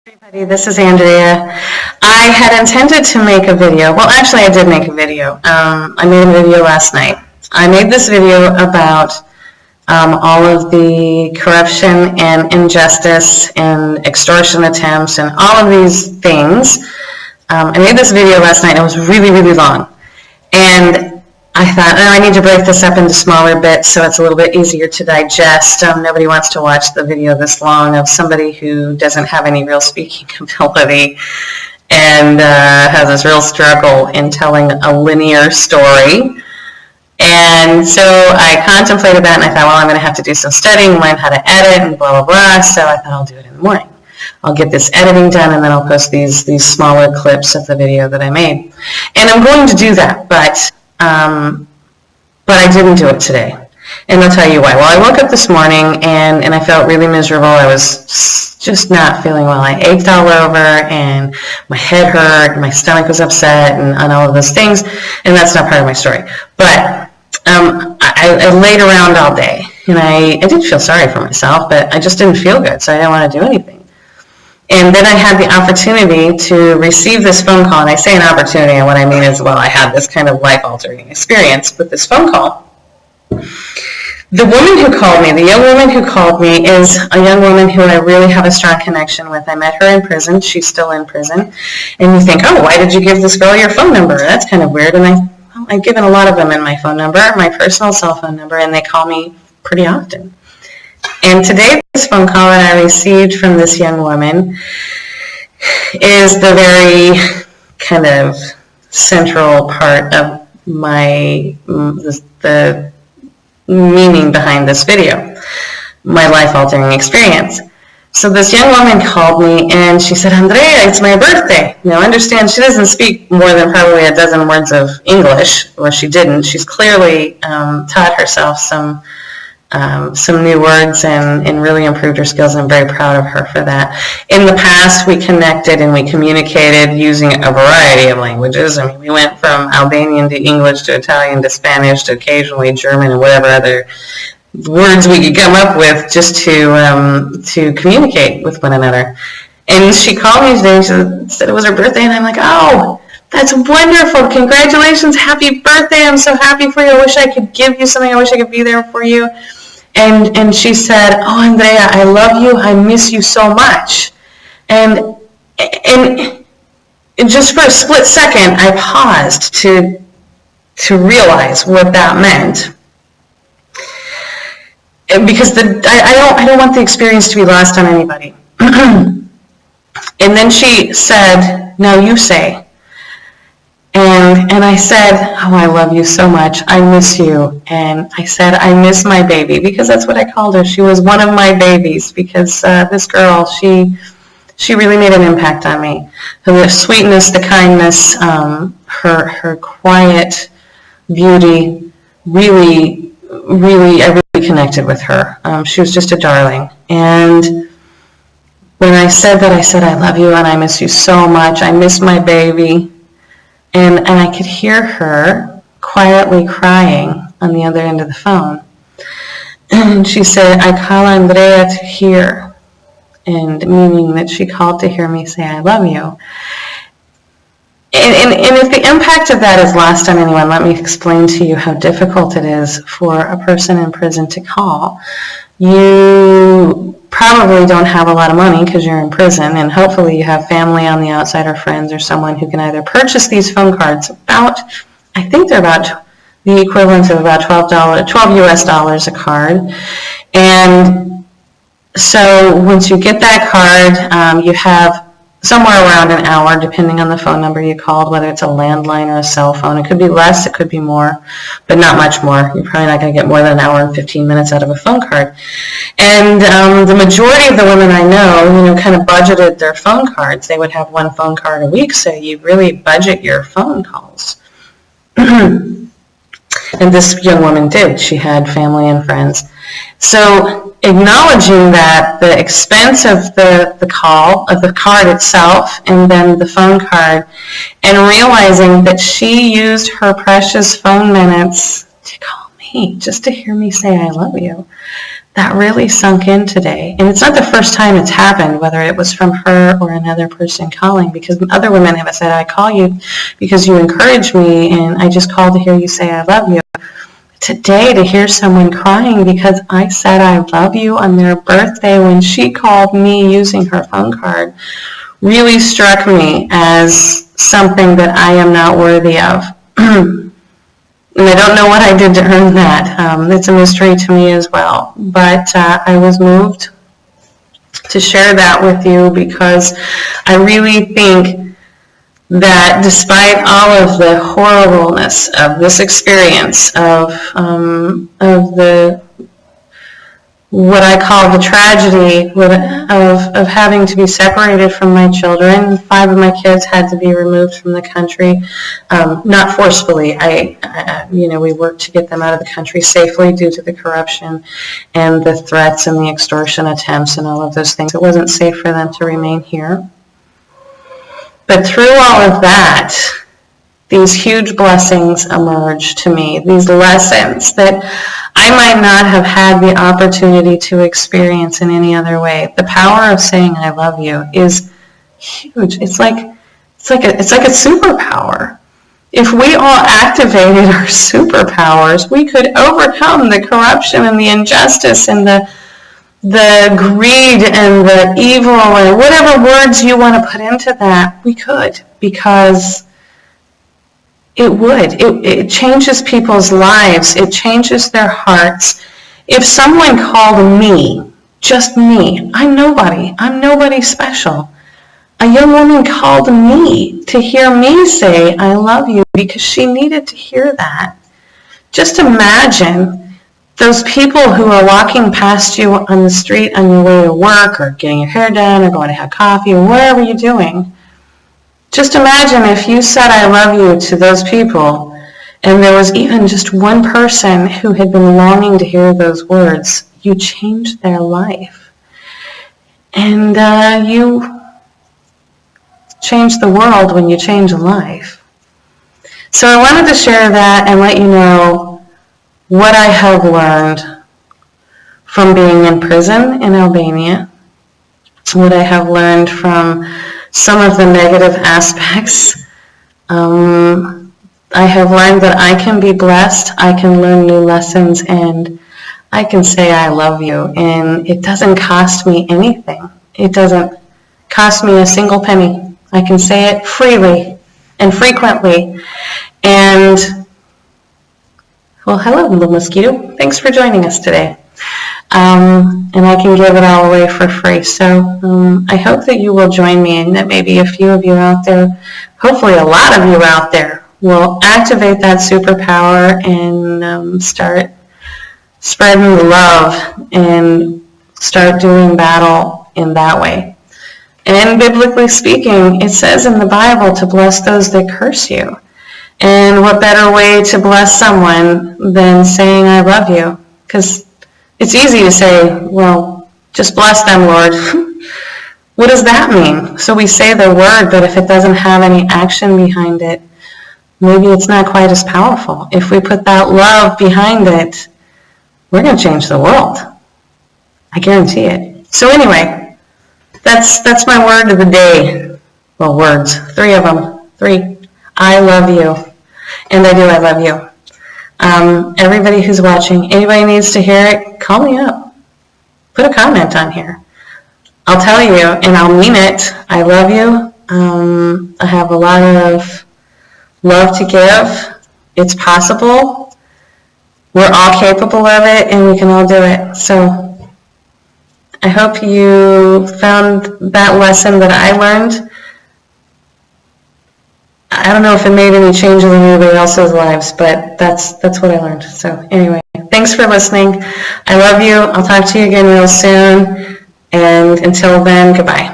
Everybody, this is Andrea. I had intended to make a video. Well, actually, I did make a video. I made a video last night. I made this video about all of the corruption and injustice and extortion attempts and all of these things. I made this video last night. It was really, really long. And I thought, I need to break this up into smaller bits so it's a little bit easier to digest. Nobody wants to watch the video this long of somebody who doesn't have any real speaking ability and has this real struggle in telling a linear story. And so I contemplated that and I thought, well, I'm going to have to do some studying, learn how to edit and blah, blah, blah. So I thought I'll do it in the morning. I'll get this editing done and then I'll post these smaller clips of the video that I made. And I'm going to do that, but I didn't do it today. And I'll tell you why. Well, I woke up this morning and I felt really miserable. I was just not feeling well. I ached all over and my head hurt and my stomach was upset and all of those things. And that's not part of my story. But I laid around all day and I didn't feel sorry for myself, but I just didn't feel good, so I didn't want to do anything. And then I had the opportunity to receive this phone call, and I say an opportunity, and what I mean is, well, I had this kind of life-altering experience with this phone call. The woman who called me, the young woman who called me, is a young woman who I really have a strong connection with. I met her in prison. She's still in prison. And you think, oh, why did you give this girl your phone number? That's kind of weird. And I've given a lot of women my phone number, my personal cell phone number, and they call me pretty often. And today, this phone call that I received from this young woman is the very kind of central part of the meaning behind this video, my life-altering experience. So this young woman called me and she said, Andrea, it's my birthday. Now understand, she doesn't speak more than probably a dozen words of English, or she didn't. She's clearly taught herself some new words and really improved her skills, and I'm very proud of her for that. In the past, we connected and we communicated using a variety of languages. I mean, we went from Albanian to English to Italian to Spanish to occasionally German and whatever other words we could come up with just to communicate with one another. And she called me today and she said it was her birthday, and I'm like, oh, that's wonderful. Congratulations. Happy birthday. I'm so happy for you. I wish I could give you something. I wish I could be there for you. And she said, oh, Andrea, I love you. I miss you so much. And just for a split second, I paused to realize what that meant. Because I don't want the experience to be lost on anybody. And then she said, now you say. And I said, oh, I love you so much. I miss you. And I said, I miss my baby, because that's what I called her. She was one of my babies, because this girl, she really made an impact on me. The sweetness, the kindness, her quiet beauty, really, I really connected with her. She was just a darling. And when I said that, I said, I love you and I miss you so much. I miss my baby. And I could hear her quietly crying on the other end of the phone. And she said, I call Andrea to hear, and meaning that she called to hear me say, I love you. And if the impact of that is lost on anyone, let me explain to you how difficult it is for a person in prison to call. You probably don't have a lot of money because you're in prison, and hopefully you have family on the outside or friends or someone who can either purchase these phone cards I think they're about the equivalent of about $12 US a card. And so once you get that card, you have somewhere around an hour, depending on the phone number you called, whether it's a landline or a cell phone. It could be less, it could be more, but not much more. You're probably not going to get more than an hour and 15 minutes out of a phone card. And the majority of the women I know, kind of budgeted their phone cards. They would have one phone card a week, so you really budget your phone calls. And this young woman did. She had family and friends. So acknowledging that the expense of the call, of the card itself, and then the phone card, and realizing that she used her precious phone minutes to call me, just to hear me say I love you, that really sunk in today. And it's not the first time it's happened, whether it was from her or another person calling, because other women have said, I call you because you encourage me, and I just called to hear you say I love you. Today, to hear someone crying because I said I love you on their birthday when she called me using her phone card really struck me as something that I am not worthy of. And I don't know what I did to earn that. It's a mystery to me as well. But I was moved to share that with you because I really think that despite all of the horribleness of this experience, of the what I call the tragedy of having to be separated from my children. 5 of my kids had to be removed from the country, not forcefully. We worked to get them out of the country safely due to the corruption and the threats and the extortion attempts and all of those things. It wasn't safe for them to remain here. But through all of that, these huge blessings emerge to me, these lessons that I might not have had the opportunity to experience in any other way. The power of saying I love you is huge. It's like a superpower. If we all activated our superpowers, we could overcome the corruption and the injustice and the greed and the evil and whatever words you want to put into that. We could, because it changes people's lives. It changes their hearts. If someone called me, just me, I'm nobody special. A young woman called me to hear me say I love you because she needed to hear that. Just imagine those people who are walking past you on the street on your way to work or getting your hair done or going to have coffee or whatever you're doing. Just imagine if you said I love you to those people and there was even just one person who had been longing to hear those words. You changed their life. And you change the world when you change a life. So I wanted to share that and let you know what I have learned from being in prison in Albania, what I have learned from some of the negative aspects. I have learned that I can be blessed, I can learn new lessons, and I can say I love you, and it doesn't cost me anything. It doesn't cost me a single penny. I can say it freely and frequently. And, well, hello, little mosquito. Thanks for joining us today. And I can give it all away for free. So I hope that you will join me and that maybe a few of you out there, hopefully a lot of you out there, will activate that superpower and start spreading the love and start doing battle in that way. And biblically speaking, it says in the Bible to bless those that curse you. And what better way to bless someone than saying I love you? Because it's easy to say, well, just bless them, Lord. What does that mean? So we say the word, but if it doesn't have any action behind it, maybe it's not quite as powerful. If we put that love behind it, we're going to change the world. I guarantee it. So anyway, that's my word of the day. Well, words. 3 of them. 3. I love you. And I do, I love you. Everybody who's watching, anybody needs to hear it, call me up. Put a comment on here. I'll tell you, and I'll mean it. I love you. I have a lot of love to give. It's possible. We're all capable of it, and we can all do it. So I hope you found that lesson that I learned. I don't know if it made any changes in anybody else's lives, but that's what I learned. So anyway, thanks for listening. I love you. I'll talk to you again real soon. And until then, goodbye.